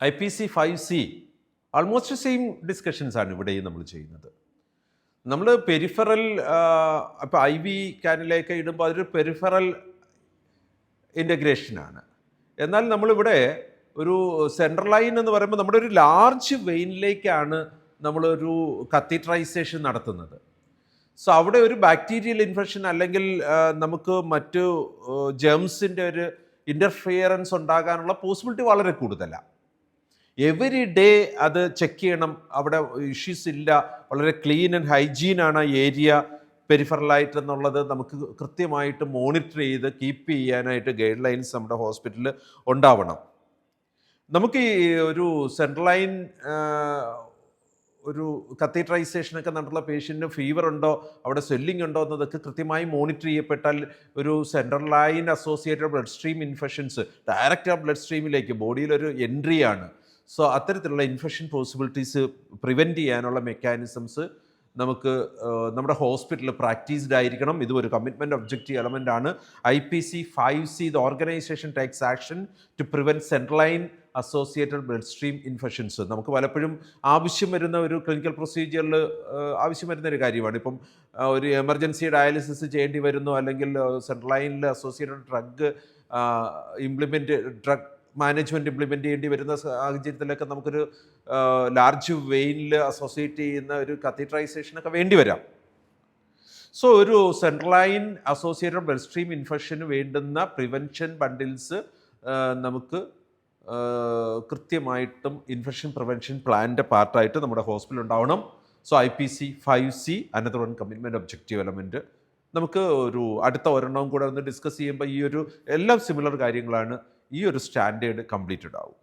IPC5C almost same discussions ആണ് ഇവിടെയും നമ്മൾ ചെയ്യുന്നത്. നമ്മൾ പെരിഫറൽ ഇപ്പോൾ IV ക്യാനിലേക്ക് ഇടുമ്പോൾ അതൊരു പെരിഫറൽ ഇൻ്റഗ്രേഷനാണ്. എന്നാൽ നമ്മളിവിടെ ഒരു സെൻട്രൽ ലൈൻ എന്ന് പറയുമ്പോൾ നമ്മുടെ ഒരു ലാർജ് വെയിനിലേക്കാണ് നമ്മളൊരു കത്തീട്രൈസേഷൻ നടത്തുന്നത്. സോ അവിടെ ഒരു ബാക്ടീരിയൽ ഇൻഫെക്ഷൻ അല്ലെങ്കിൽ നമുക്ക് മറ്റു ജെംസിൻ്റെ ഒരു ഇൻ്റർഫിയറൻസ് ഉണ്ടാകാനുള്ള പോസിബിലിറ്റി വളരെ കൂടുതലാണ്. എവറി ഡേ അത് ചെക്ക് ചെയ്യണം, അവിടെ ഇഷ്യൂസ് ഇല്ല, വളരെ ക്ലീൻ ആൻഡ് ഹൈജീനാണ് ആ ഏരിയ പെരിഫറലായിട്ട് എന്നുള്ളത് നമുക്ക് കൃത്യമായിട്ട് മോണിറ്റർ ചെയ്ത് കീപ്പ് ചെയ്യാനായിട്ട് ഗൈഡ് ലൈൻസ് നമ്മുടെ ഹോസ്പിറ്റലിൽ ഉണ്ടാവണം. നമുക്ക് ഈ ഒരു സെൻട്രൽ ലൈൻ ഒരു കത്തീട്രൈസേഷനൊക്കെ നടത്തുന്ന പേഷ്യൻറ്റിന് ഫീവർ ഉണ്ടോ, അവിടെ സ്വെല്ലിംഗ് ഉണ്ടോ എന്നതൊക്കെ കൃത്യമായി മോണിറ്റർ ചെയ്യപ്പെട്ടാൽ ഒരു central line associated blood stream infections direct ആ ബ്ലഡ് സ്ട്രീമിലേക്ക് ബോഡിയിലൊരു എൻട്രിയാണ്. സോ അത്തരത്തിലുള്ള ഇൻഫെക്ഷൻ പോസിബിലിറ്റീസ് പ്രിവെൻറ്റ് ചെയ്യാനുള്ള മെക്കാനിസംസ് നമുക്ക് നമ്മുടെ ഹോസ്പിറ്റലിൽ പ്രാക്ടീസ്ഡ് ആയിരിക്കണം. ഇതും ഒരു കമ്മിറ്റ്മെൻറ്റ് ഒബ്ജക്റ്റീവ് എലമെൻ്റ് ആണ്. IPC5C the organisation takes action to prevent central line associated blood stream infections. നമുക്ക് പലപ്പോഴും ആവശ്യം വരുന്ന ഒരു ക്ലിനിക്കൽ പ്രൊസീജിയറിൽ ആവശ്യം വരുന്ന ഒരു കാര്യമാണ്. ഇപ്പം ഒരു എമർജൻസി ഡയാലിസിസ് ചെയ്യേണ്ടി വരുന്നു, അല്ലെങ്കിൽ സെൻട്രൽ ലൈനിൽ അസോസിയേറ്റഡ് ഡ്രഗ് മാനേജ്മെൻറ്റ് ഇംപ്ലിമെൻറ്റ് ചെയ്യേണ്ടി വരുന്ന സാഹചര്യത്തിലൊക്കെ നമുക്കൊരു ലാർജ് വെയിനിൽ അസോസിയേറ്റ് ചെയ്യുന്ന ഒരു കത്തീട്രൈസേഷനൊക്കെ വേണ്ടി വരാം. സോ ഒരു central line associated blood stream ഇൻഫെക്ഷന് വേണ്ടുന്ന പ്രിവെൻഷൻ ബണ്ടിൽസ് നമുക്ക് കൃത്യമായിട്ടും ഇൻഫെക്ഷൻ പ്രിവെൻഷൻ പ്ലാനിൻ്റെ പാർട്ടായിട്ട് നമ്മുടെ ഹോസ്പിറ്റലിൽ ഉണ്ടാവണം. So IPC5C another one commitment objective element. നമുക്ക് ഒരു അടുത്ത ഒരെണ്ണവും കൂടെ ഒന്ന് ഡിസ്കസ് ചെയ്യുമ്പോൾ ഈ ഒരു എല്ലാം സിമിലർ കാര്യങ്ങളാണ്. ഈ ഒരു സ്റ്റാൻഡേർഡ് കംപ്ലീറ്റഡ് ആവും.